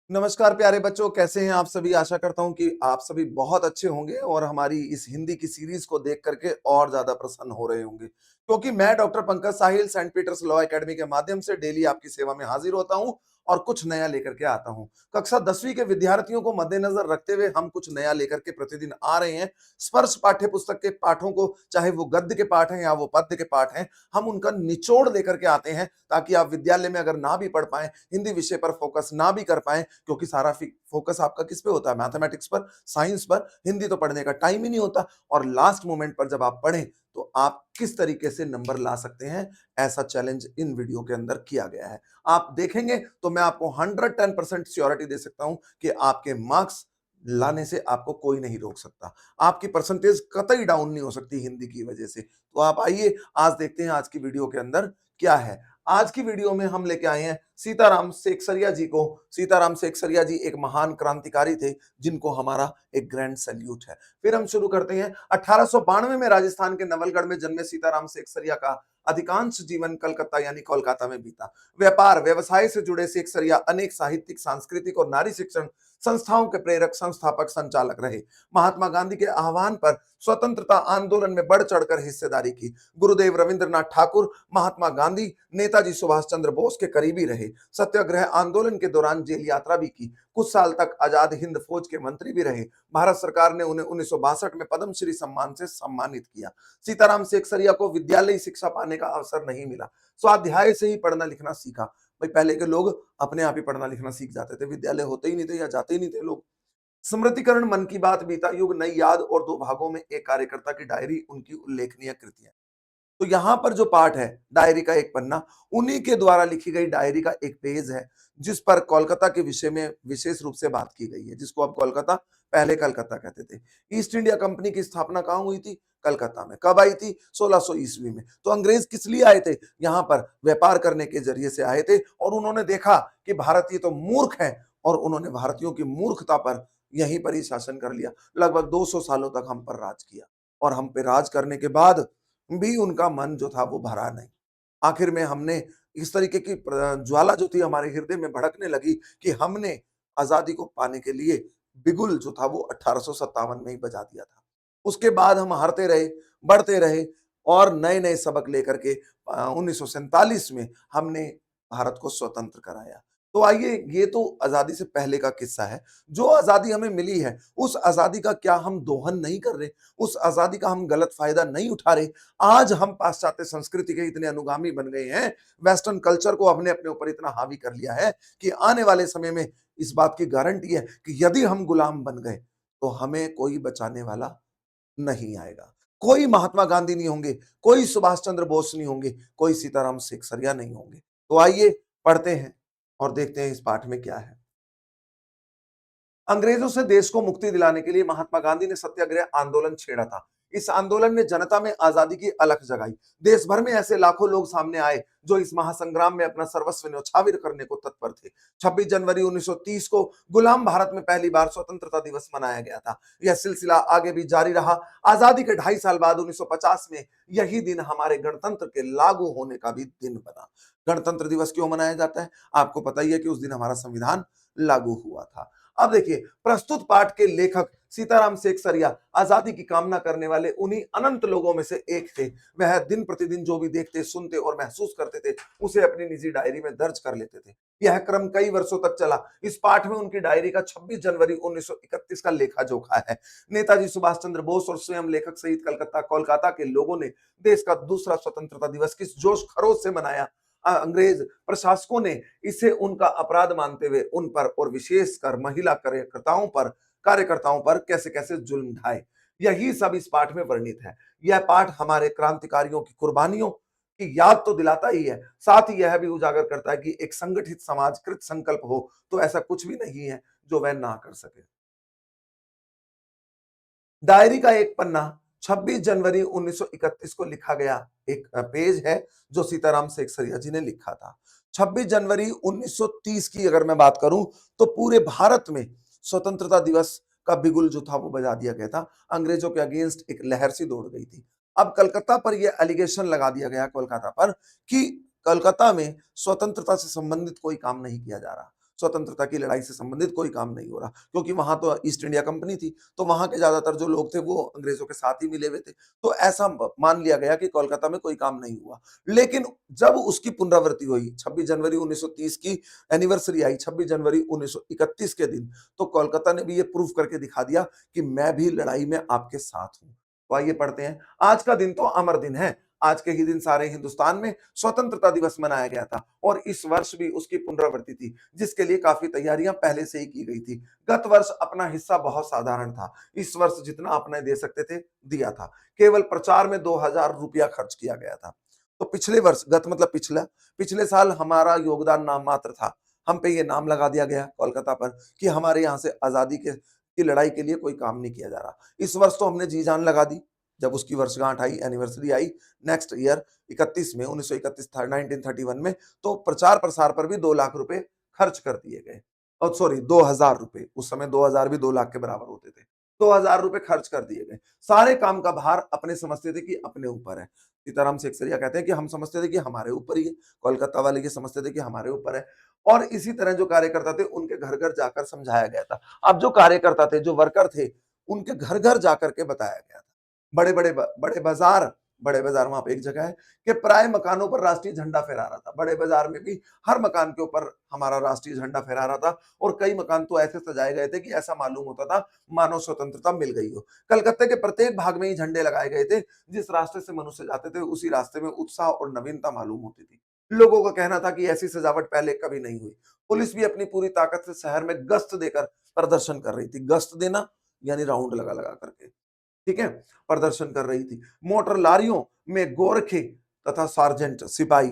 नमस्कार प्यारे बच्चों, कैसे हैं आप सभी? आशा करता हूं कि आप सभी बहुत अच्छे होंगे और हमारी इस हिंदी की सीरीज को देख करके और ज्यादा प्रसन्न हो रहे होंगे, क्योंकि मैं डॉक्टर पंकज साहिल सेंट पीटर्स लॉ एकेडमी के माध्यम से डेली आपकी सेवा में हाजिर होता हूं और कुछ नया लेकर के आता हूं। कक्षा 10वीं के विद्यार्थियों को मद्देनजर रखते हुए हम कुछ नया लेकर के प्रतिदिन आ रहे हैं। स्पर्श पाठ्य पुस्तक के पाठों को, चाहे वो गद्य के पाठ हैं या वो पद्य के पाठ हैं, हम उनका निचोड़ लेकर के आते हैं ताकि आप विद्यालय में अगर ना भी पढ़ पाए, हिंदी विषय पर फोकस ना भी कर पाए, क्योंकि सारा फोकस आपका किस पे होता है? मैथमेटिक्स पर, साइंस पर। हिंदी तो पढ़ने का टाइम ही नहीं होता और लास्ट मोमेंट पर जब आप पढ़ें तो आप किस तरीके से नंबर ला सकते हैं, ऐसा चैलेंज इन वीडियो के अंदर किया गया है। आप देखेंगे तो मैं आपको 110% श्योरिटी दे सकता हूं कि आपके मार्क्स लाने से आपको कोई नहीं रोक सकता। आपकी परसेंटेज कतई डाउन नहीं हो सकती हिंदी की वजह से। तो आप आइए, आज देखते हैं आज की वीडियो के अंदर क्या है। आज की वीडियो में हम लेके आए हैं सीताराम सेकसरिया जी को। सीताराम सेकसरिया जी एक महान क्रांतिकारी थे, जिनको हमारा एक ग्रैंड सैल्यूट है। फिर हम शुरू करते हैं। 1892 में राजस्थान के नवलगढ़ में जन्मे सीताराम सेकसरिया का अधिकांश जीवन कलकत्ता यानी कोलकाता में बीता। व्यापार व्यवसाय से जुड़े सेकसरिया अनेक साहित्यिक, सांस्कृतिक और नारी शिक्षण संस्थाओं के प्रेरक, संस्थापक, संचालक रहे। महात्मा गांधी के आह्वान पर स्वतंत्रता आंदोलन में बढ़ चढ़कर हिस्सेदारी की। गुरुदेव रविंद्रनाथ ठाकुर महात्मा गांधी, नेताजी सुभाष चंद्र बोस के करीबी रहे। सत्याग्रह आंदोलन के दौरान जेल यात्रा भी की। कुछ साल तक आजाद हिंद फौज के मंत्री भी रहे। भारत सरकार ने उन्हें 1962 में पद्मश्री सम्मान से सम्मानित किया। सीताराम सेकसरिया को विद्यालयी शिक्षा पाने का अवसर नहीं मिला। स्वाध्याय से ही पढ़ना लिखना सीखा। भाई, पहले के लोग अपने आप ही पढ़ना लिखना सीख जाते थे, विद्यालय होते ही नहीं थे या जाते ही नहीं थे लोग। स्मृतिकरण, मन की बात, बीता युग, नई याद और दो भागों में एक कार्यकर्ता की डायरी उनकी उल्लेखनीय कृतियां। तो यहां पर जो पार्ट है, डायरी का एक पन्ना, उन्हीं के द्वारा लिखी गई डायरी का एक पेज है, जिस पर कोलकाता के विषय में विशेष रूप से बात की गई है, जिसको अब कोलकाता, पहले कलकत्ता कहते थे। ईस्ट इंडिया कंपनी की स्थापना कहां हुई थी? कलकत्ता में। कब आई थी? 1600 ईस्वी में। तो अंग्रेज किस लिए आए थे? यहां पर व्यापार करने के जरिए से आए थे और उन्होंने देखा कि भारतीय तो मूर्ख हैं और उन्होंने भारतीयों की मूर्खता पर यहीं पर ही शासन कर लिया। लगभग 200 सालों तक हम पर राज किया और हम पे राज करने के बाद भी उनका मन जो था वो भरा नहीं। आखिर में हमने इस तरीके की ज्वाला जो थी हमारे हृदय में भड़कने लगी कि हमने आजादी को पाने के लिए बिगुल जो था वो 1857 में ही बजा दिया था। उसके बाद हम हारते रहे, बढ़ते रहे और नए नए सबक लेकर के 1947 में हमने भारत को स्वतंत्र कराया। तो आइए, ये तो आजादी से पहले का किस्सा है। जो आजादी हमें मिली है, उस आजादी का क्या हम दोहन नहीं कर रहे? उस आजादी का हम गलत फायदा नहीं उठा रहे? आज हम पाश्चात्य संस्कृति के इतने अनुगामी बन गए हैं, वेस्टर्न कल्चर को हमने अपने ऊपर इतना हावी कर लिया है कि आने वाले समय में इस बात की गारंटी है कि यदि हम गुलाम बन गए तो हमें कोई बचाने वाला नहीं आएगा। कोई महात्मा गांधी नहीं होंगे, कोई सुभाष चंद्र बोस नहीं होंगे, कोई सीताराम सेकसरिया नहीं होंगे। तो आइए, पढ़ते हैं और देखते हैं इस पाठ में क्या है। अंग्रेजों से देश को मुक्ति दिलाने के लिए महात्मा गांधी ने सत्याग्रह आंदोलन छेड़ा था। इस आंदोलन ने जनता में आजादी की अलख जगाई। देश भर में ऐसे लाखों लोग सामने आए जो इस महासंग्राम में अपना सर्वस्व न्यौछावर करने को तत्पर थे। 26 जनवरी 1930 को गुलाम भारत में पहली बार स्वतंत्रता दिवस मनाया गया था। यह सिलसिला आगे भी जारी रहा। आजादी के 2.5 साल बाद 1950 में यही दिन हमारे गणतंत्र के लागू होने का भी दिन बना। गणतंत्र दिवस क्यों मनाया जाता है? आपको पता ही है कि उस दिन हमारा संविधान लागू हुआ था। अब देखिए, प्रस्तुत पाठ के लेखक सीताराम सेकसरिया आजादी की कामना करने वाले उन्हीं अनंत लोगों में से एक थे। वह दिन प्रतिदिन जो भी देखते, सुनते और महसूस करते थे, उसे अपनी निजी डायरी में दर्ज कर लेते थे। यह क्रम कई वर्षों तक चला। इस पाठ में उनकी डायरी का 26 जनवरी 1931 का लेखा जोखा है। नेताजी सुभाष चंद्र बोस और स्वयं लेखक सहित कलकत्ता, कोलकाता के लोगों ने देश का दूसरा स्वतंत्रता दिवस किस जोश खरोश से मनाया। अंग्रेज प्रशासकों ने इसे उनका अपराध मानते हुए उन पर और विशेषकर महिला कार्यकर्ताओं पर कैसे कैसे जुल्म ढाए। यही सब इस पाठ में वर्णित है। यह पाठ हमारे क्रांतिकारियों की कुर्बानियों की याद तो दिलाता ही है, साथ ही यह भी उजागर करता है कि एक संगठित समाज कृत संकल्प हो तो ऐसा कुछ भी नहीं है जो वह ना कर सके। डायरी का एक पन्ना 26 जनवरी 1931 को लिखा गया एक पेज है, जो सीताराम सेकसरिया जी ने लिखा था। 26 जनवरी 1930 की अगर मैं बात करूं तो पूरे भारत में स्वतंत्रता दिवस का बिगुल जो था वो बजा दिया गया था। अंग्रेजों के अगेंस्ट एक लहर सी दौड़ गई थी। अब कलकत्ता पर यह एलिगेशन लगा दिया गया, कोलकाता पर, कि कलकत्ता में स्वतंत्रता से संबंधित कोई काम नहीं किया जा रहा। स्वतंत्रता की लड़ाई से संबंधित कोई काम नहीं हो रहा, क्योंकि वहाँ तो ईस्ट इंडिया कंपनी थी, तो वहाँ के ज़्यादातर जो लोग थे वो अंग्रेज़ों के साथ ही मिले हुए थे। तो ऐसा मान लिया गया कि कोलकाता में कोई काम नहीं हुआ। लेकिन जब उसकी पुनरावृत्ति हुई, 26 जनवरी 1930 की एनिवर्सरी आई, 26 जनवरी 1931 के दिन, तो कोलकाता ने भी ये प्रूव करके दिखा दिया कि मैं भी लड़ाई में आपके साथ हूँ। तो आइए पढ़ते हैं। आज का दिन तो अमर दिन है। आज के ही दिन सारे हिंदुस्तान में स्वतंत्रता दिवस मनाया गया था और इस वर्ष भी उसकी पुनरावृत्ति थी, जिसके लिए काफी तैयारियां पहले से ही की गई थी। गत वर्ष अपना हिस्सा बहुत साधारण था। इस वर्ष जितना अपने दे सकते थे, दिया था। केवल प्रचार में 2000 रुपया खर्च किया गया था। तो पिछले वर्ष, गत मतलब पिछला, पिछले साल हमारा योगदान नाम मात्र था। हम पे ये नाम लगा दिया गया कोलकाता पर कि हमारे यहाँ से आजादी के की लड़ाई के लिए कोई काम नहीं किया जा रहा। इस वर्ष तो हमने जी जान लगा दी। जब उसकी वर्षगांठ आई, एनिवर्सरी आई, नेक्स्ट ईयर 31 में 1931 था, 1931 में, तो प्रचार प्रसार पर भी 2 लाख रुपए खर्च कर दिए गए। और सॉरी, 2000 रुपए, उस समय 2000 भी 2 लाख के बराबर होते थे। 2000 रुपए खर्च कर दिए गए। सारे काम का भार अपने समझते थे कि अपने ऊपर है। सीताराम शेखसरिया कहते हैं कि हम समझते थे कि हमारे ऊपर ही है। कोलकाता वाले ये समझते थे कि हमारे ऊपर है। और इसी तरह जो कार्यकर्ता थे, उनके घर घर जाकर समझाया गया था। अब जो कार्यकर्ता थे, जो वर्कर थे, उनके घर घर जाकर के बताया गया था। बड़े बाजार वहां पे एक जगह है कि प्राय मकानों पर राष्ट्रीय झंडा फहरा रहा था। बड़े बाजार में भी हर मकान के ऊपर हमारा राष्ट्रीय झंडा फहरा रहा था और कई मकान तो ऐसे सजाए गए थे कि ऐसा मालूम होता था मानव स्वतंत्रता मिल गई हो। कलकत्ते के प्रत्येक भाग में ही झंडे लगाए गए थे। जिस रास्ते से मनुष्य जाते थे, उसी रास्ते में उत्साह और नवीनता मालूम होती थी। लोगों का कहना था कि ऐसी सजावट पहले कभी नहीं हुई। पुलिस भी अपनी पूरी ताकत से शहर में गश्त देकर प्रदर्शन कर रही थी। गश्त देना यानी राउंड लगा लगा करके, ठीक है, प्रदर्शन कर रही थी। मोटर लारियों में गोरखे तथा सार्जेंट सिपाही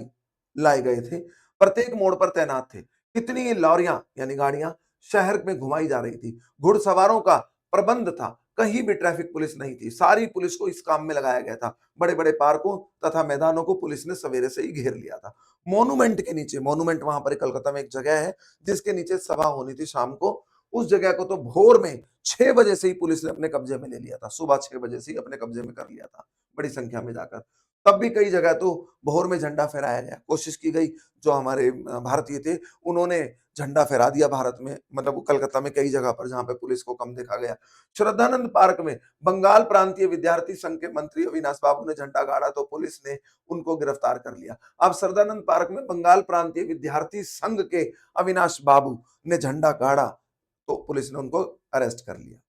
लाए गए थे। प्रत्येक मोड़ पर तैनात थे। कितनी लॉरियां यानी गाड़ियां शहर में घुमाई जा रही थी। घुड़सवारों का प्रबंध था। कहीं भी ट्रैफिक पुलिस नहीं थी। सारी पुलिस को इस काम में लगाया गया था। बड़े बड़े पार्कों तथा मैदानों को पुलिस ने सवेरे से ही घेर लिया था। मोनूमेंट के नीचे, मोनूमेंट वहां पर कलकत्ता में एक जगह है जिसके नीचे सभा होनी थी शाम को। उस जगह को तो भोर में 6 बजे से ही पुलिस ने अपने कब्जे में ले लिया था। सुबह 6 बजे से ही अपने कब्जे में कर लिया था, बड़ी संख्या में जाकर। तब भी कई जगह तो भोर में झंडा फहराया गया। कोशिश की गई, जो हमारे भारतीय थे, उन्होंने झंडा फहरा दिया भारत में, मतलब कलकत्ता में कई जगह पर जहां पे पुलिस को कम देखा गया। श्रद्धानंद पार्क में बंगाल प्रांतीय विद्यार्थी संघ के मंत्री अविनाश बाबू ने झंडा गाड़ा तो पुलिस ने उनको गिरफ्तार कर लिया। अब श्रद्धानंद पार्क में बंगाल प्रांतीय विद्यार्थी संघ के अविनाश बाबू ने झंडा गाड़ा तो पुलिस ने उनको अरेस्ट कर लिया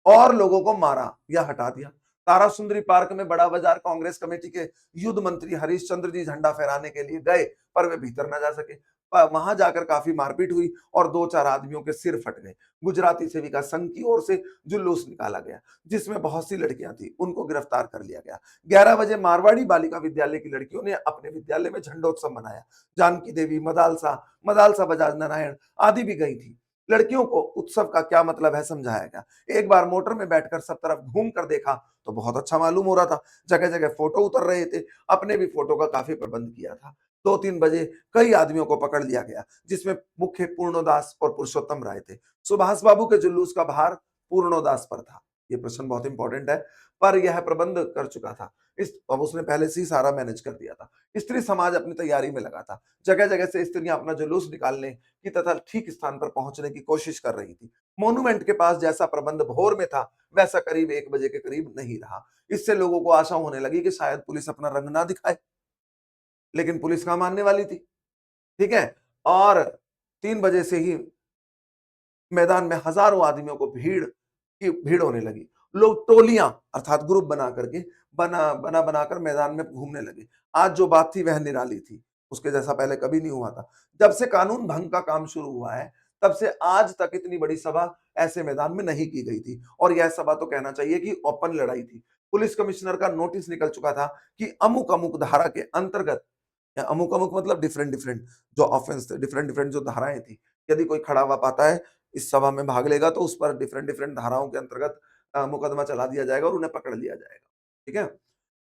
और लोगों को मारा या हटा दिया। तारा सुंदरी पार्क में बड़ा बाजार कांग्रेस कमेटी के युद्ध मंत्री हरीश चंद्र जी झंडा फहराने के लिए गए, पर वे भीतर न जा सके। वहां जाकर काफी मारपीट हुई और 2-4 आदमियों के सिर फट गए। गुजराती सेविका संघ की ओर से जुलूस निकाला गया, जिसमें बहुत सी लड़कियां थी, उनको गिरफ्तार कर लिया गया। 11 बजे मारवाड़ी बालिका विद्यालय की लड़कियों ने अपने विद्यालय में झंडोत्सव मनाया। जानकी देवी, मदालसा, मदालसा बजाज नारायण आदि भी गई थी। लड़कियों को उत्सव का क्या मतलब है समझाया गया। एक बार मोटर में बैठकर सब तरफ घूम कर देखा तो बहुत अच्छा मालूम हो रहा था। जगह जगह फोटो उतर रहे थे। अपने भी फोटो का काफी प्रबंध किया था। 2-3 बजे कई आदमियों को पकड़ लिया गया, जिसमें मुख्य पूर्णोदास और पुरुषोत्तम राय थे। सुभाष बाबू के जुलूस का भार पूर्णोदास पर था। ये प्रश्न बहुत इंपॉर्टेंट है, पर यह प्रबंध कर चुका था। इस अब उसने पहले से ही सारा मैनेज कर दिया था। स्त्री समाज अपनी तैयारी में लगा था। जगह जगह से स्त्रियां अपना जुलूस निकालने की तथा ठीक स्थान पर पहुंचने की कोशिश कर रही थी। मोन्यूमेंट के पास जैसा प्रबंध भोर में था, वैसा करीब 1 बजे के करीब नहीं रहा। इससे लोगों को आशा होने लगी कि शायद पुलिस अपना रंग ना दिखाए, लेकिन पुलिस कहां मानने वाली थी, ठीक है। और 3 बजे से ही मैदान में हजारों आदमियों को भीड़ होने लगी। लोग टोलियां अर्थात ग्रुप बना करके बना बनाकर मैदान में घूमने लगे। आज जो बात थी वह निराली थी। उसके जैसा पहले कभी नहीं हुआ था। जब से कानून भंग का काम शुरू हुआ है, तब से आज तक इतनी बड़ी सभा ऐसे मैदान में नहीं की गई थी। और यह सभा तो कहना चाहिए कि ओपन लड़ाई थी। पुलिस कमिश्नर का नोटिस निकल चुका था कि अमुक अमुक धारा के अंतर्गत, या अमुक अमुक मतलब डिफरेंट डिफरेंट जो ऑफेंस थे, डिफरेंट डिफरेंट जो धाराएं थी, यदि कोई खड़ा हुआ पाता है, इस सभा में भाग लेगा तो उस पर डिफरेंट डिफरेंट धाराओं के अंतर्गत मुकदमा चला दिया जाएगा और उन्हें पकड़ लिया जाएगा, ठीक है।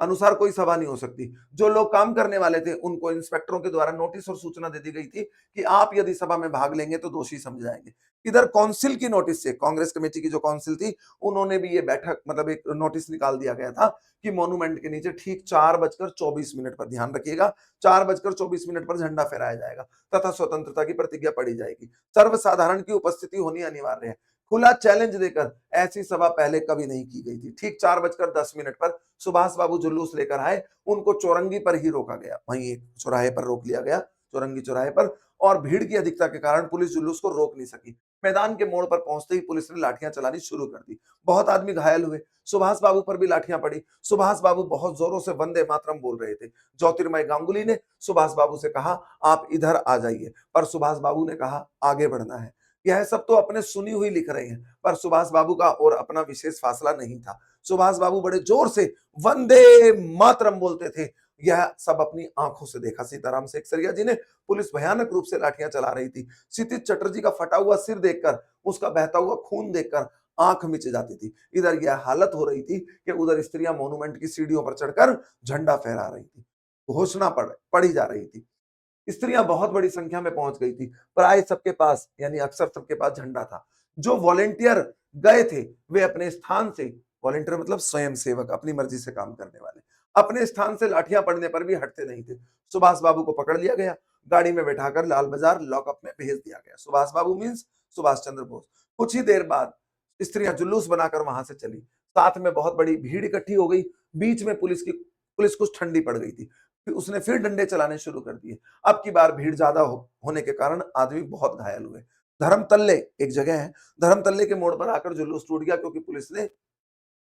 अनुसार कोई सभा नहीं हो सकती। जो लोग काम करने वाले थे, उनको इंस्पेक्टरों के द्वारा नोटिस और सूचना दे दी गई थी कि आप यदि सभा में भाग लेंगे तो दोषी समझे जाएँगे। इधर काउंसिल की नोटिस से, कांग्रेस कमेटी की जो काउंसिल थी, उन्होंने भी ये बैठक मतलब एक नोटिस निकाल दिया गया था कि मॉन्यूमेंट के नीचे ठीक 4:24 पर, ध्यान रखिएगा, 4:24 पर झंडा फहराया जाएगा तथा स्वतंत्रता की प्रतिज्ञा पढ़ी जाएगी। सर्वसाधारण की उपस्थिति होनी अनिवार्य है। खुला चैलेंज देकर ऐसी सभा पहले कभी नहीं की गई थी। ठीक 4:10 पर सुभाष बाबू जुलूस लेकर आए, उनको चौरंगी पर ही रोका गया। वहीं एक चौराहे पर रोक लिया गया, चौरंगी चौराहे पर, और भीड़ की अधिकता के कारण पुलिस जुलूस को रोक नहीं सकी। मैदान के मोड़ पर पहुंचते ही पुलिस ने लाठियां चलानी शुरू कर दी। बहुत आदमी घायल हुए। सुभाष बाबू पर भी लाठियां पड़ी। सुभाष बाबू बहुत जोरों से वंदे मातरम बोल रहे थे। ज्योतिर्मय गांगुली ने सुभाष बाबू से कहा, आप इधर आ जाइए, पर सुभाष बाबू ने कहा, आगे बढ़ना है। यह सब तो अपने सुनी हुई लिख रहे हैं, पर सुभाष बाबू का और अपना विशेष फासला नहीं था। सुभाष बाबू बड़े जोर से वंदे मातरम बोलते थे। यह सब अपनी आंखों से देखा। सीताराम सेकसरिया जी ने, पुलिस भयानक रूप से लाठियां चला रही थी। क्षितिज चटर्जी का फटा हुआ सिर देखकर, उसका बहता हुआ खून देखकर आंख मिच जाती थी। इधर यह हालत हो रही थी कि उधर स्त्रियां मॉन्यूमेंट की सीढ़ियों पर चढ़कर झंडा फहरा रही थी, घोषणा पढ़ी जा रही थी। स्त्रियां बहुत बड़ी संख्या में पहुंच गई थी। प्राय सबके पास, यानी अक्सर सबके पास झंडा था। जो वॉलेंटियर गए थे, वे अपने स्थान से, वॉलेंटियर मतलब स्वयं सेवक, अपनी मर्जी से काम करने वाले, अपने स्थान से लाठियां पड़ने पर भी हटते नहीं थे। सुभाष बाबू को पकड़ लिया गया, गाड़ी में बैठाकर लाल बाजार लॉकअप में भेज दिया गया। सुभाष बाबू मीन्स सुभाष चंद्र बोस। कुछ ही देर बाद स्त्रियां जुलूस बनाकर वहां से चली। साथ में बहुत बड़ी भीड़ इकट्ठी हो गई। बीच में पुलिस कुछ ठंडी पड़ गई थी। फिर उसने फिर डंडे चलाने शुरू कर दिए। अब की बार भीड़ ज्यादा होने के कारण आदमी बहुत घायल हुए। धर्मतल्ले एक जगह है, धर्मतल्ले के मोड़ पर आकर जुलूस टूट गया क्योंकि पुलिस ने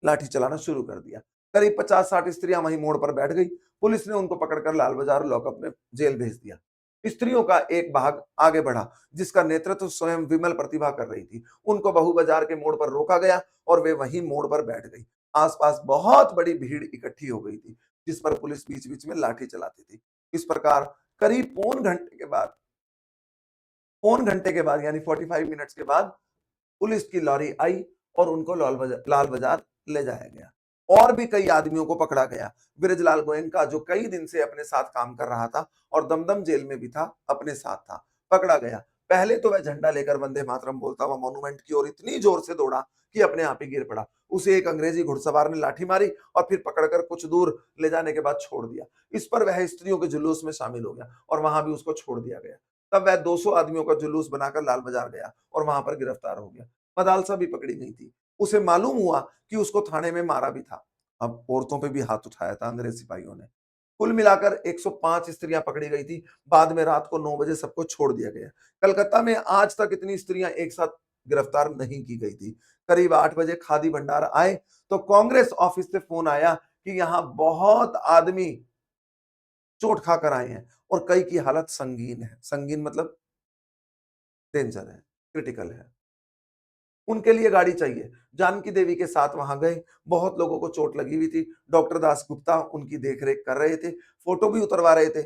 लाठी चलाना शुरू कर दिया। करीब 50-60 स्त्रियां वहीं मोड़ पर बैठ गई। पुलिस ने उनको पकड़कर लाल बाजार लॉकअप में जेल भेज दिया। स्त्रियों का एक भाग आगे बढ़ा, जिसका नेतृत्व स्वयं विमल प्रतिभा कर रही थी। उनको बहु बाजार के मोड़ पर रोका गया और वे वहीं मोड़ पर बैठ गई। आसपास बहुत बड़ी भीड़ इकट्ठी हो गई थी, जिस पर पुलिस बीच-बीच में लाठी चलाती थी। इस प्रकार करीब पौन घंटे के बाद यानी 45 मिनट्स के बाद पुलिस की लॉरी आई और उनको लाल बाजार ले जाया गया। और भी कई आदमियों को पकड़ा गया। बृजलाल गोयनका, जो कई दिन से अपने साथ काम कर रहा था और दमदम जेल में भी था, अपने साथ था, पकड़ा गया। पहले तो वह झंडा लेकर वंदे मातरम बोलता हुआ मॉन्यूमेंट की ओर इतनी जोर से दौड़ा कि अपने आप ही गिर पड़ा। उसे एक अंग्रेजी घुड़सवार ने लाठी मारी और फिर पकड़कर कुछ दूर ले जाने के बाद छोड़ दिया। इस पर वह स्त्रियों के जुलूस में शामिल हो गया और वहां भी उसको छोड़ दिया गया। तब वह 200 आदमियों का जुलूस बनाकर लाल बाजार गया और वहां पर गिरफ्तार हो गया। मदालसा भी पकड़ी गई थी। उसे मालूम हुआ कि उसको थाने में मारा भी था। अब औरतों पे भी हाथ उठाया था अंग्रेज सिपाहियों ने। कुल मिलाकर 105 स्त्रियां पकड़ी गई थी। बाद में रात को 9 बजे सबको छोड़ दिया गया। कलकत्ता में आज तक इतनी स्त्रियां एक साथ गिरफ्तार नहीं की गई थी। करीब 8 बजे खादी भंडार आए तो कांग्रेस ऑफिस से फोन आया कि यहां बहुत आदमी चोट खाकर आए हैं और कई की हालत संगीन है। संगीन मतलब डेंजर है, क्रिटिकल है। उनके लिए गाड़ी चाहिए। जानकी देवी के साथ वहां गए। बहुत लोगों को चोट लगी हुई थी। डॉक्टर दास गुप्ता उनकी देखरेख कर रहे थे, फोटो भी उतरवा रहे थे।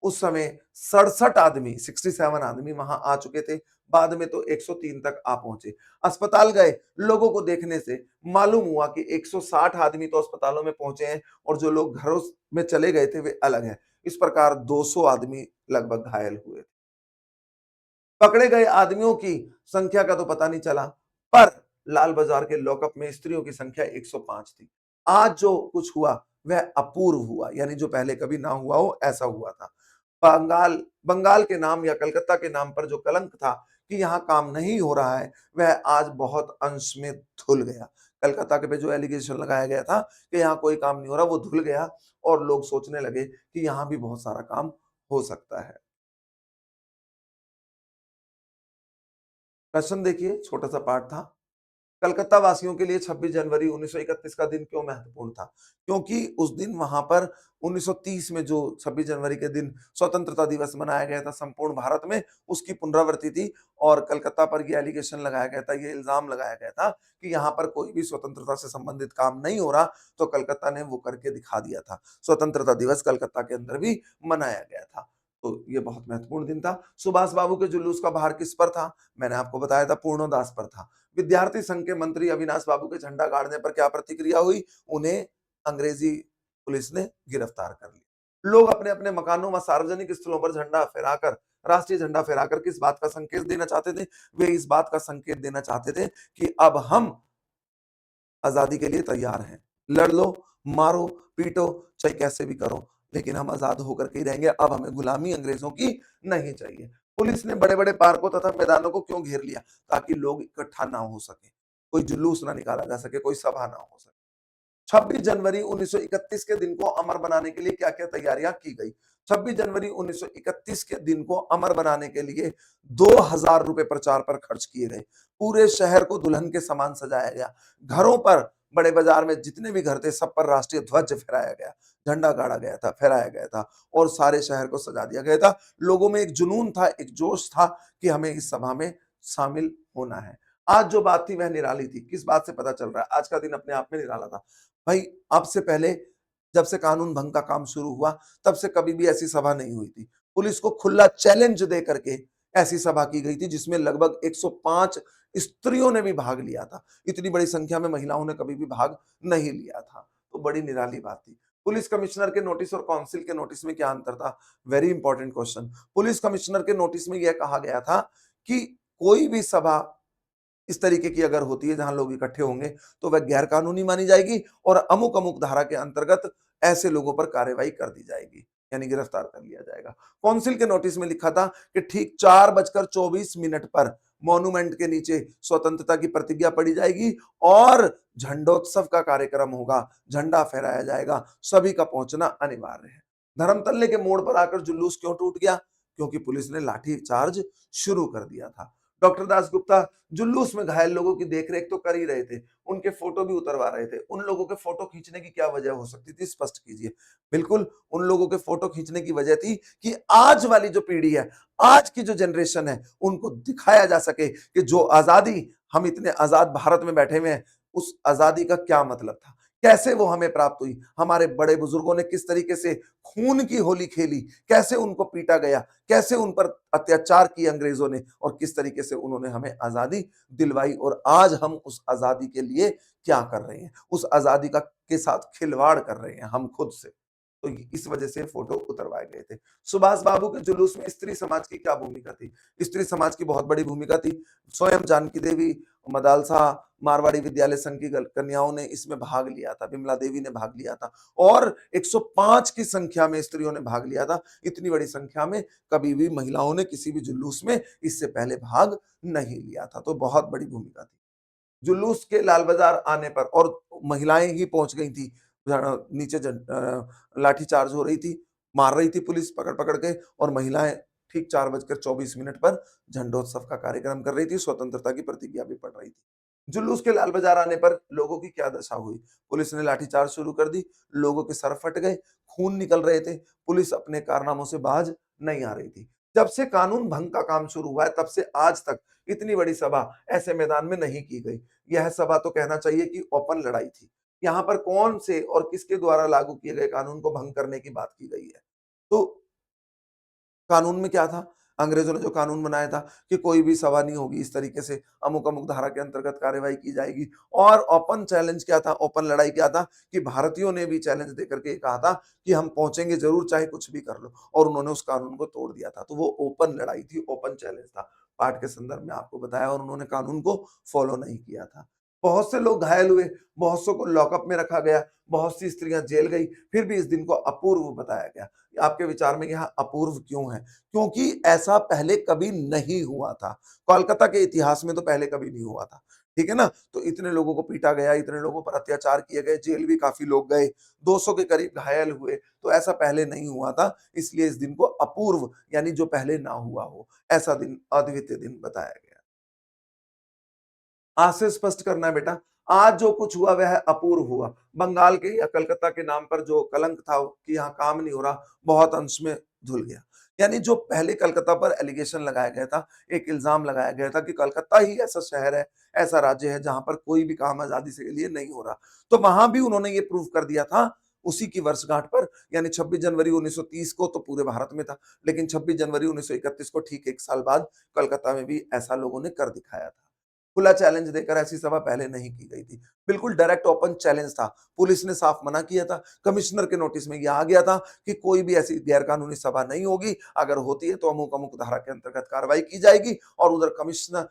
उस समय 67 आदमी, 67 आदमी वहां आ चुके थे। बाद में तो 103 तक आ पहुंचे। अस्पताल गए, लोगों को देखने से मालूम हुआ कि 160 आदमी तो अस्पतालों में पहुंचे हैं और जो लोग घरों में चले गए थे वे अलग हैं। इस प्रकार 200 आदमी लगभग घायल हुए। पकड़े गए आदमियों की संख्या का तो पता नहीं चला, पर लाल बाजार के लॉकअप में स्त्रियों की संख्या 105 थी। आज जो कुछ हुआ वह अपूर्व हुआ, यानी जो पहले कभी ना हुआ हो ऐसा हुआ था। बंगाल बंगाल के नाम या कलकत्ता के नाम पर जो कलंक था कि यहाँ काम नहीं हो रहा है, वह आज बहुत अंश में धुल गया। कलकत्ता के पे जो एलिगेशन लगाया गया था कि यहाँ कोई काम नहीं हो रहा, वो धुल गया और लोग सोचने लगे कि यहाँ भी बहुत सारा काम हो सकता है। प्रश्न देखिए, छोटा सा पाठ था। कलकत्ता वासियों के लिए 26 जनवरी 1931 का दिन क्यों महत्वपूर्ण था? क्योंकि उस दिन वहां पर 1930 में जो 26 जनवरी के दिन स्वतंत्रता दिवस मनाया गया था संपूर्ण भारत में, उसकी पुनरावृत्ति थी और कलकत्ता पर ये एलिगेशन लगाया गया था, ये इल्जाम लगाया गया था कि यहाँ पर कोई भी स्वतंत्रता से संबंधित काम नहीं हो रहा, तो कलकत्ता ने वो करके दिखा दिया था। स्वतंत्रता दिवस कलकत्ता के अंदर भी मनाया गया था। तो ये बहुत महत्वपूर्ण दिन था। सुभाष बाबू के जुलूस का भार किस पर था? मैंने आपको बताया था पूर्णदास पर था। विद्यार्थी संघ के मंत्री अविनाश बाबू के झंडा गाड़ने पर क्या प्रतिक्रिया हुई? उन्हें अंग्रेजी पुलिस ने गिरफ्तार कर लिया। लोग अपने-अपने मकानों व सार्वजनिक स्थलों पर झंडा फहराकर, राष्ट्रीय झंडा फहराकर किस बात का संकेत देना चाहते थे? वे इस बात का संकेत देना चाहते थे कि अब हम आजादी के लिए तैयार हैं। लड़ लो, मारो, पीटो, चाहे कैसे भी करो, लेकिन हम आजाद होकर के ही रहेंगे। अब हमें गुलामी अंग्रेजों की नहीं चाहिए। पुलिस ने बड़े-बड़े पार्कों तथा मैदानों को क्यों घेर लिया? ताकि लोग इकट्ठा ना हो सके, कोई जुलूस ना निकाला जा सके, कोई सभा ना हो सके। 26 जनवरी 1931 के दिन को अमर बनाने के लिए क्या-क्या तैयारियां की गई? 26 जनवरी 1931 के दिन को अमर बनाने के लिए 2000 रुपए प्रचार पर खर्च किए गए। पूरे शहर को दुल्हन के समान सजाया गया। घरों पर, बड़े बाजार में जितने भी घर थे, सब पर राष्ट्रीय ध्वज फहराया गया, झंडा गाड़ा गया था, फहराया गया था और सारे शहर को सजा दिया गया था। लोगों में एक जुनून था, एक जोश था कि हमें इस सभा में शामिल होना है। आज जो बात थी वह निराली थी। किस बात से पता चल रहा है? आज का दिन अपने आप में निराला था। भाई, अब से पहले जब से कानून भंग का काम शुरू हुआ, तब से कभी भी ऐसी सभा नहीं हुई थी। पुलिस को खुला चैलेंज दे करके ऐसी सभा की गई थी जिसमें लगभग 105 स्त्रियों ने भी भाग लिया था। इतनी बड़ी संख्या में महिलाओं ने कभी भी भाग नहीं लिया था। तो बड़ी निराली बात थी। पुलिस कमिश्नर के नोटिस और काउंसिल के नोटिस में क्या अंतर था? Very important question. Police commissioner के नोटिस में यह कहा गया था कि कोई भी सभा इस तरीके की अगर होती है जहां लोग इकट्ठे होंगे तो वह गैर कानूनी मानी जाएगी और अमुक अमुक धारा के अंतर्गत ऐसे लोगों पर कार्रवाई कर दी जाएगी, यानी गिरफ्तार कर लिया जाएगा। काउंसिल के नोटिस में लिखा था कि ठीक 4:24 पर मॉन्यूमेंट के नीचे स्वतंत्रता की प्रतिज्ञा पड़ी जाएगी और झंडोत्सव का कार्यक्रम होगा, झंडा फहराया जाएगा, सभी का पहुंचना अनिवार्य है। धर्मतल्ले के मोड़ पर आकर जुलूस क्यों टूट गया? क्योंकि पुलिस ने लाठी चार्ज शुरू कर दिया था। डॉक्टर दास गुप्ता जुलूस में घायल लोगों की देखरेख तो कर ही रहे थे, उनके फोटो भी उतरवा रहे थे। उन लोगों के फोटो खींचने की क्या वजह हो सकती थी? स्पष्ट कीजिए। बिल्कुल, उन लोगों के फोटो खींचने की वजह थी कि आज वाली जो पीढ़ी है, आज की जो जनरेशन है, उनको दिखाया जा सके कि जो आजादी, हम इतने आजाद भारत में बैठे हुए हैं, उस आजादी का क्या मतलब था, कैसे वो हमें प्राप्त हुई, हमारे बड़े बुजुर्गों ने किस तरीके से खून की होली खेली, कैसे उनको पीटा गया, कैसे उन पर अत्याचार किए अंग्रेजों ने और किस तरीके से उन्होंने हमें आजादी दिलवाई और आज हम उस आजादी के लिए क्या कर रहे हैं, उस आजादी का के साथ खिलवाड़ कर रहे हैं हम खुद से। तो इस वजह से फोटो उतरवाए गए थे। सुभाष बाबू के जुलूस में स्त्री समाज की क्या भूमिका थी? स्त्री समाज की बहुत बड़ी भूमिका थी। स्वयं जानकी देवी, मदालसा, मारवाड़ी विद्यालय संघ की कन्याओं ने इसमें भाग लिया था, विमला देवी ने भाग लिया था और 105 की संख्या में स्त्रियों ने भाग लिया था। इतनी बड़ी संख्या में कभी भी महिलाओं ने किसी भी जुलूस में इससे पहले भाग नहीं लिया था, तो बहुत बड़ी भूमिका थी। जुलूस के लाल बाजार आने पर और महिलाएं ही पहुंच गई थी, नीचे लाठीचार्ज हो रही थी, मार रही थी पुलिस पकड़-पकड़ के और महिलाएं ठीक 4:24 पर झंडोत्सव का कार्यक्रम कर रही थी, स्वतंत्रता की प्रतिज्ञा भी पढ़ रही थी। जुलूस के लाल बाजार आने पर लोगों की क्या दशा हुई? पुलिस ने लाठीचार्ज शुरू कर दी, लोगों के सर फट गए, खून निकल रहे थे, पुलिस अपने कारनामों से बाज नहीं आ रही थी। जब से कानून भंग का काम शुरू हुआ है, तब से आज तक इतनी बड़ी सभा ऐसे मैदान में नहीं की गई। यह सभा तो कहना चाहिए कि ओपन लड़ाई थी। यहाँ पर कौन से और किसके द्वारा लागू किए गए कानून को भंग करने की बात की गई है। तो कानून में क्या था? अंग्रेजों ने जो कानून बनाया था कि कोई भी सभा नहीं होगी, इस तरीके से अमुक-अमुक धारा के अंतर्गत कार्रवाई की जाएगी और ओपन चैलेंज क्या था, ओपन लड़ाई क्या था कि भारतीयों ने भी चैलेंज देकर के कहा था कि हम पहुँचेंगे ज़रूर चाहे कुछ भी कर लो और उन्होंने उस कानून को तोड़ दिया था। तो वो ओपन लड़ाई थी, ओपन चैलेंज था। पाठ के संदर्भ में आपको बताया और उन्होंने कानून को फॉलो नहीं किया था। बहुत से लोग घायल हुए, बहुत सौ को लॉकअप में रखा गया, बहुत सी स्त्रियाँ जेल गई, फिर भी इस दिन को अपूर्व बताया गया। आपके विचार में यह अपूर्व क्यों है? क्योंकि ऐसा पहले कभी नहीं हुआ था। कोलकाता के इतिहास में तो पहले कभी नहीं हुआ था। ठीक है ना? तो इतने लोगों को पीटा गया, इतने लोगों पर अत्याचार किए गए, जेल भी काफ़ी लोग गए, 200 के करीब घायल हुए, तो ऐसा पहले नहीं हुआ था। इसलिए इस दिन को अपूर्व यानी जो पहले ना हुआ हो, ऐसा दिन अद्वितीय दिन बताया गया। आज से स्पष्ट करना है बेटा, आज जो कुछ हुआ वह अपूर्व हुआ। बंगाल के या कलकत्ता के नाम पर जो कलंक था कि यहाँ काम नहीं हो रहा, बहुत अंश में धुल गया। यानी जो पहले कलकत्ता पर एलिगेशन लगाया गया था, एक इल्ज़ाम लगाया गया था कि कलकत्ता ही ऐसा शहर है, ऐसा राज्य है जहाँ पर कोई भी काम आज़ादी से के लिए नहीं हो रहा। तो वहाँ भी उन्होंने ये प्रूव कर दिया था, उसी की वर्षगांठ पर यानी 26 जनवरी 1930 को तो पूरे भारत में था, लेकिन 26 जनवरी 1931 को ठीक 1 साल बाद कलकत्ता में भी ऐसा लोगों ने कर दिखाया था। खुला चैलेंज देकर ऐसी सभा पहले नहीं की गई थी। बिल्कुल डायरेक्ट ओपन चैलेंज था। पुलिस ने साफ मना किया था। कमिश्नर के नोटिस में ये आ गया था कि कोई भी ऐसी गैरकानूनी सभा नहीं होगी। अगर होती है तो अमुक-अमुक धारा के अंतर्गत कार्रवाई की जाएगी और उधर कमिश्नर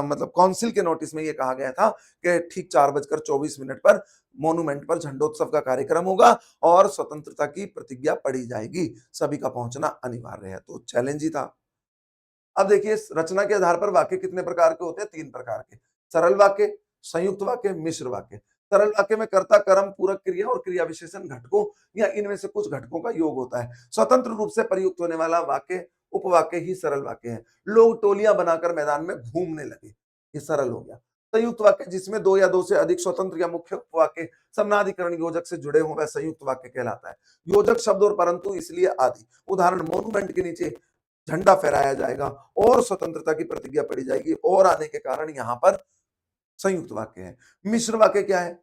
मतलब काउंसिल के नोटिस में ये कहा गया था कि ठीक 4:24 पर मॉन्यूमेंट पर झंडोत्सव का कार्यक्रम होगा और स्वतंत्रता की प्रतिज्ञा पढ़ी जाएगी। सभी का पहुंचना अनिवार्य है। तो चैलेंज ही था। अब देखिए इस रचना के आधार पर वाक्य कितने प्रकार के होते हैं? 3 प्रकार के। सरल वाक्य, संयुक्त वाक्य, मिश्र वाक्य। सरल वाक्य में कर्ता, कर्म, पूरक क्रिया और क्रिया विशेषण घटकों या इनमें से कुछ घटकों का योग होता है। स्वतंत्र रूप से प्रयुक्त होने वाला वाक्य उपवाक्य ही सरल वाक्य है। लोग टोलियां बनाकर मैदान में घूमने लगे। ये सरल हो गया। संयुक्त वाक्य जिसमें 2 या 2 से अधिक स्वतंत्र या मुख्य उपवाक्य समनाधिकरण योजक से जुड़े हों वह संयुक्त वाक्य कहलाता है। योजक शब्द और परंतु इसलिए आदि। उदाहरण मॉन्यूमेंट के नीचे झंडा फहराया जाएगा और स्वतंत्रता की प्रतिज्ञा पढ़ी जाएगी और आने के कारण यहां पर संयुक्त वाक्य है। मिश्र वाक्य क्या है?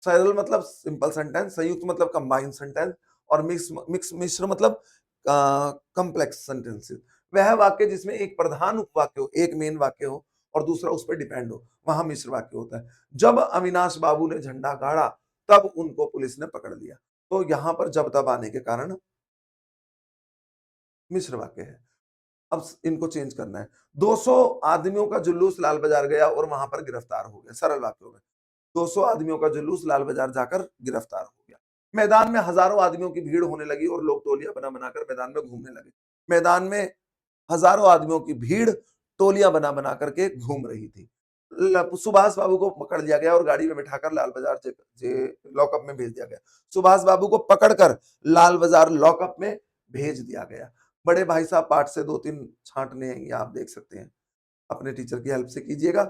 सरल मतलब सिंपल सेंटेंस, संयुक्त मतलब कंबाइंड सेंटेंस और मिश्र मतलब कॉम्प्लेक्स सेंटेंसेस। वह वाक्य जिसमें एक प्रधान उपवाक्य हो, एक मेन वाक्य हो और दूसरा उस पर डिपेंड हो, वहां मिश्र वाक्य होता है। जब अविनाश बाबू ने झंडा गाड़ा तब उनको पुलिस ने पकड़ लिया। तो यहां पर जब तब आने के कारण मिश्र वाक्य है। अब इनको चेंज करना है। 200 आदमियों का जुलूस लाल बाजार गया और वहां पर गिरफ्तार हो गया। सरल वाक्यों में 200 आदमियों का जुलूस लाल बाजार जाकर गिरफ्तार हो गया। मैदान में हजारों आदमियों की भीड़ होने लगी और लोग टोलियां बना बनाकर मैदान में घूमने लगे। मैदान में हजारों आदमियों की भीड़ टोलियां बना बना करके घूम रही थी। सुभाष बाबू को पकड़ लिया गया और गाड़ी में बिठाकर लाल बाजार लॉकअप में भेज दिया गया। सुभाष बाबू को पकड़कर लाल बाजार लॉकअप में भेज दिया गया। बड़े भाई साहब पाठ से 2-3 छांटने हैं, ये आप देख सकते हैं। अपने टीचर की हेल्प से कीजिएगा।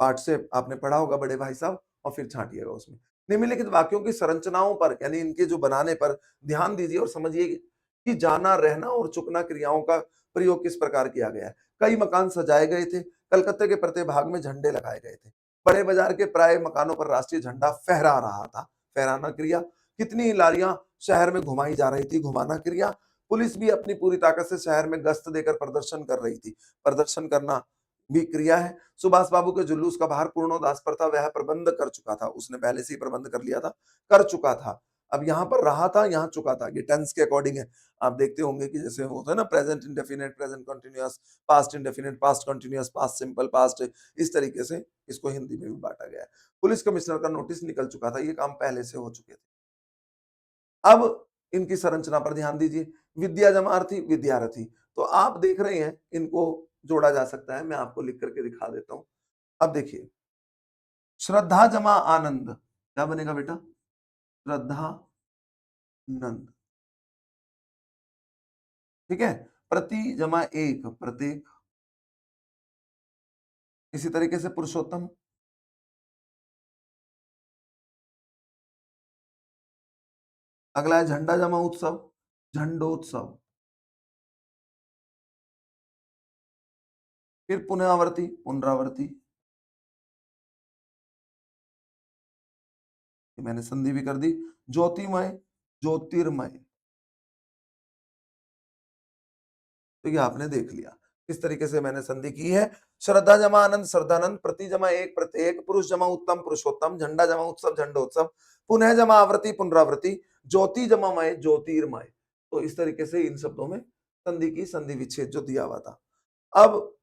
पाठ से आपने पढ़ा होगा बड़े भाई साहब और फिर छांटिएगा उसमें। निम्नलिखित वाक्यों की संरचनाओं पर यानी इनके जो बनाने पर ध्यान दीजिए और समझिए कि जाना, रहना और चुकना क्रियाओं का प्रयोग किस प्रकार किया गया है। कई मकान सजाए गए थे। कलकत्ते के प्रत्येक भाग में झंडे लगाए गए थे। बड़े बाजार के प्राय मकानों पर राष्ट्रीय झंडा फहरा रहा था। फहराना क्रिया। कितनी लारियां शहर में घुमाई जा रही थी। घुमाना क्रिया। पुलिस भी अपनी पूरी ताकत से शहर में गश्त देकर प्रदर्शन कर रही थी। प्रदर्शन करना भी क्रिया है। सुभाष बाबू के जुलूस का भार पूर्णोदास पर था, वह प्रबंध कर चुका था। उसने पहले से ही प्रबंध कर लिया था, कर चुका था। अब यहाँ पर रहा था, यहाँ चुका था। ये टेंस के अकॉर्डिंग है। आप देखते होंगे कि जैसे होता है ना present indefinite, present continuous, past indefinite, past continuous, past simple, past, इस तरीके से इसको हिंदी में भी बांटा गया है। पुलिस कमिश्नर का नोटिस निकल चुका था, ये काम पहले से हो चुके थे। अब इनकी संरचना पर ध्यान दीजिए। विद्या जमार्थी, विद्यार्थी। तो आप देख रहे हैं इनको जोड़ा जा सकता है। मैं आपको लिख करके दिखा देता हूं। अब देखिए, श्रद्धा जमा आनंद क्या बनेगा बेटा? श्रद्धा नंद। ठीक है। प्रति जमा एक, प्रत्येक। इसी तरीके से पुरुषोत्तम। अगला है झंडा जमा उत्सव, झंडोत्सव। फिर पुनरावर्ती, पुनरावर्ती। ये मैंने संधि भी कर दी। ज्योतिमय, ज्योतिर्मय। तो ये आपने देख लिया किस तरीके से मैंने संधि की है। श्रद्धा जमा आनंद, श्रद्धानंद। प्रति जमा एक, प्रत्येक। पुरुष जमा उत्तम, पुरुषोत्तम। झंडा जमा उत्सव, झंडोत्सव। पुनः जमा आवृत्ति, पुनरावृत्ति। ज्योति जमा मय, ज्योतिर्मय। तो इस तरीके से इन शब्दों में संधि की संधि विच्छेद जो दिया हुआ था। अब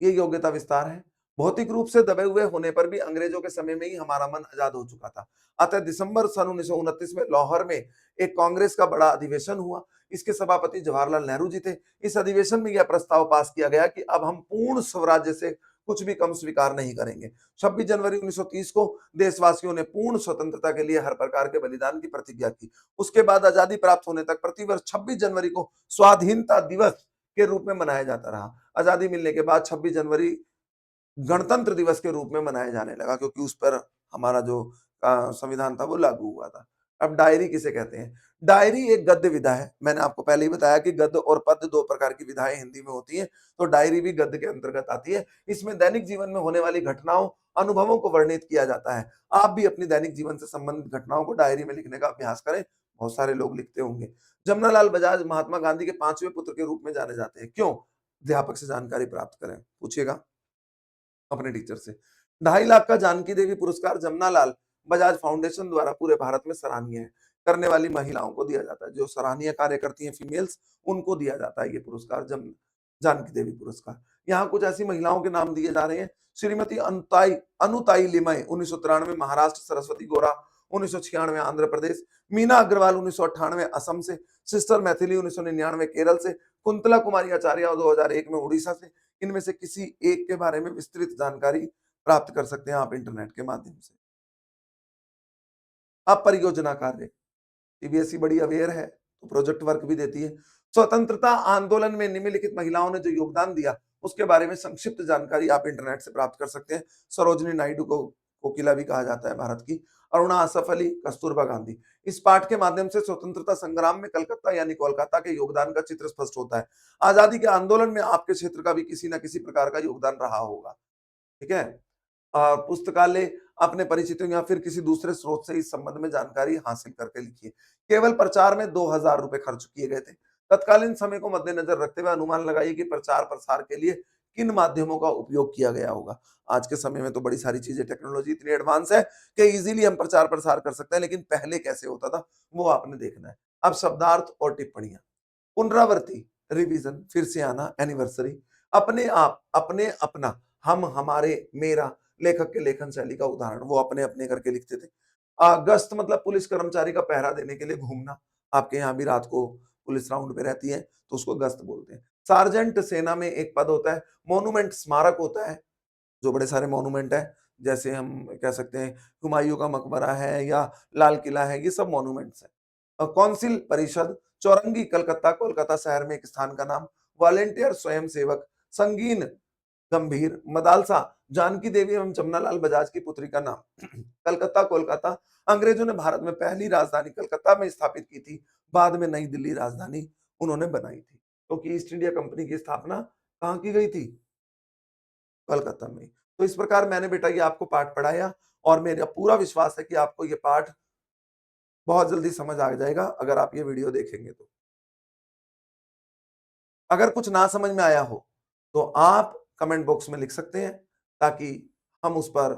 ये योग्यता विस्तार है। भौतिक रूप से दबे हुए होने पर भी अंग्रेजों के समय में ही हमारा मन आजाद हो चुका था। अतः दिसंबर सन 1929 में लाहौर में एक कांग्रेस का बड़ा अधिवेशन हुआ। इसके सभापति जवाहरलाल नेहरू जी थे। इस अधिवेशन में यह प्रस्ताव पास किया गया कि अब हम पूर्ण स्वराज्य से कुछ भी कम स्वीकार नहीं करेंगे। 26 जनवरी 1930 को देशवासियों ने पूर्ण स्वतंत्रता के लिए हर प्रकार के बलिदान की प्रतिज्ञा की। उसके बाद आजादी प्राप्त होने तक प्रतिवर्ष 26 जनवरी को स्वाधीनता दिवस के रूप में मनाया जाता रहा। आजादी मिलने के बाद 26 जनवरी गणतंत्र दिवस के रूप में मनाया जाने लगा क्योंकि उस पर हमारा जो संविधान था वो लागू हुआ था। अब डायरी किसे कहते हैं? डायरी एक गद्य विधा है। मैंने आपको पहले ही बताया कि गद्य और पद्य 2 प्रकार की विधाएं हिंदी में होती हैं, तो डायरी भी गद्य के अंतर्गत आती है। इसमें दैनिक जीवन में होने वाली घटनाओं, अनुभवों को वर्णित किया जाता है। आप भी अपनी दैनिक जीवन से संबंधित घटनाओं को डायरी में लिखने का अभ्यास करें। बहुत सारे लोग लिखते होंगे। जमनालाल बजाज महात्मा गांधी के 5वें पुत्र के रूप में जाने जाते हैं। क्यों? अध्यापक से जानकारी प्राप्त करें। पूछिएगा। अपने टीचर से। 2.5 लाख का जानकी देवी पुरस्कार जमुनालाल बजाज फाउंडेशन द्वारा पूरे भारत में सराहनीय करने वाली महिलाओं को दिया जाता है। जो सराहनीय कार्य करती हैं फीमेल्स, उनको दिया जाता है ये पुरस्कार, जानकी देवी पुरस्कार। यहाँ कुछ ऐसी महिलाओं के नाम दिए जा रहे हैं। श्रीमती अनुताई लिमय 1993 महाराष्ट्र, सरस्वती गोरा 1996 आंध्र प्रदेश, मीना अग्रवाल 1998 असम से, सिस्टर मैथिली 1999 केरल से, कुंतला कुमारी आचार्य 2001 में उड़ीसा से। इनमें से किसी एक के बारे में विस्तृत जानकारी प्राप्त कर सकते हैं आप इंटरनेट के माध्यम से। अब परियोजना कार्य, सीबीएसई बड़ी अवेयर है, तो प्रोजेक्ट वर्क भी देती है। स्वतंत्रता आंदोलन में निम्नलिखित महिलाओं ने जो योगदान दिया, उसके बारे में संक्षिप्त जानकारी आप इंटरनेट से प्राप्त कर सकते हैं। सरोजिनी नायडू को कोकिला भी कहा जाता है भारत की, अरुणा आसफ अली, कस्तूरबा गांधी। इस पाठ के माध्यम से स्वतंत्रता संग्राम में कलकत्ता यानी कोलकाता के योगदान का चित्र स्पष्ट होता है। आजादी के आंदोलन में आपके क्षेत्र का भी किसी न किसी प्रकार का योगदान रहा होगा। ठीक है। पुस्तकालय अपने परिचितों या फिर किसी दूसरे स्रोत से इस संबंध में जानकारी हासिल करके लिखिए। केवल प्रचार में 2000 रुपए खर्च किए गए थे। तत्कालीन समय को मद्देनजर रखते हुए अनुमान लगाइए कि प्रचार प्रसार के लिए किन माध्यमों का उपयोग किया गया होगा। आज के समय में तो बड़ी सारी चीजें, टेक्नोलॉजी इतनी एडवांस है कि इजीली हम प्रचार प्रसार कर सकते हैं, लेकिन पहले कैसे होता था वो आपने देखना है। अब शब्दार्थ और टिप्पणियां, पुनरावृत्ति, रिवीजन, फिर से आना, एनिवर्सरी, अपने आप, अपने, अपना, हम, हमारे, मेरा, लेखक के लेखन शैली का उदाहरण, वो अपने अपने करके लिखते थे। गश्त मतलब पुलिस कर्मचारी का पहरा देने के लिए घूमना। आपके यहाँ भी रात को पुलिस राउंड पे रहती है, तो उसको गश्त बोलते हैं। सार्जेंट सेना में एक पद होता है। मोन्यूमेंट स्मारक होता है, जो बड़े सारे मोन्यूमेंट है, जैसे हम कह सकते हैं हुमायूं का मकबरा है या लाल किला है, ये सब मोन्यूमेंट्स है। कौंसिल परिषद, चौरंगी कलकत्ता, कोलकाता शहर में एक स्थान का नाम। वॉलेंटियर स्वयं सेवक, संगीन गंभीर, मदालसा जानकी देवी एवं जमुनालाल बजाज की पुत्री का नाम। कलकत्ता कोलकाता, अंग्रेजों ने भारत में पहली राजधानी कलकत्ता में स्थापित की थी, बाद में नई दिल्ली राजधानी उन्होंने बनाई थी। क्योंकि ईस्ट इंडिया कंपनी की स्थापना कहाँ की गई थी? कलकत्ता में। तो इस प्रकार मैंने बेटा ये आपको पाठ पढ़ाया, और मेरा पूरा विश्वास है कि आपको ये पाठ बहुत जल्दी समझ आ जाएगा अगर आप ये वीडियो देखेंगे तो। अगर कुछ ना समझ में आया हो तो आप कमेंट बॉक्स में लिख सकते हैं, ताकि हम उस पर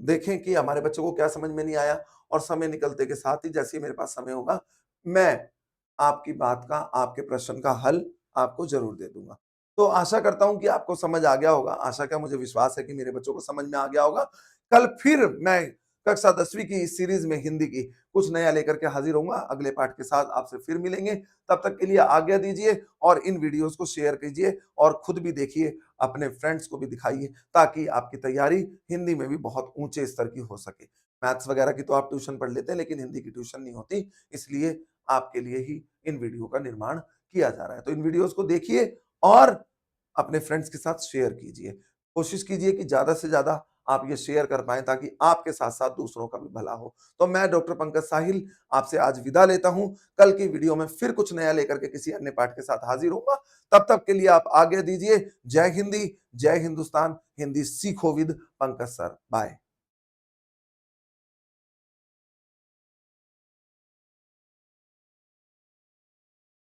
देखें कि हमारे बच्चों को क्या समझ में नहीं आया, और समय निकलते के साथ ही जैसे ही मेरे पास समय होगा, मैं आपकी बात का, आपके प्रश्न का हल आपको ज़रूर दे दूँगा। तो आशा करता हूँ कि आपको समझ आ गया होगा। आशा क्या, मुझे विश्वास है कि मेरे बच्चों को समझ में आ गया होगा। कल फिर मैं कक्षा 10वीं की इस सीरीज़ में हिंदी की कुछ नया लेकर के हाज़िर होऊँगा। अगले पाठ के साथ आपसे फिर मिलेंगे। तब तक के लिए आज्ञा दीजिए, और इन वीडियोज़ को शेयर कीजिए और खुद भी देखिए, अपने फ्रेंड्स को भी दिखाइए, ताकि आपकी तैयारी हिंदी में भी बहुत ऊँचे स्तर की हो सके। मैथ्स वगैरह की तो आप ट्यूशन पढ़ लेते हैं, लेकिन हिंदी की ट्यूशन नहीं होती, इसलिए आपके लिए ही इन वीडियो का निर्माण किया जा रहा है। तो इन वीडियोज़ को देखिए और अपने फ्रेंड्स के साथ शेयर कीजिए। कोशिश कीजिए कि ज़्यादा से ज़्यादा आप ये शेयर कर पाएँ, ताकि आपके साथ-साथ दूसरों का भी भला हो। तो मैं डॉक्टर पंकज साहिल आपसे आज विदा लेता हूँ। कल की वीडियो में फिर कुछ नया लेकर के किसी अन्य पाठ के साथ हाज़िर होऊँगा। तब तक के लिए आप आज्ञा दीजिए। जय हिंदी, जय हिंदुस्तान, हिंदी सीखो विद पंकज सर। बाय।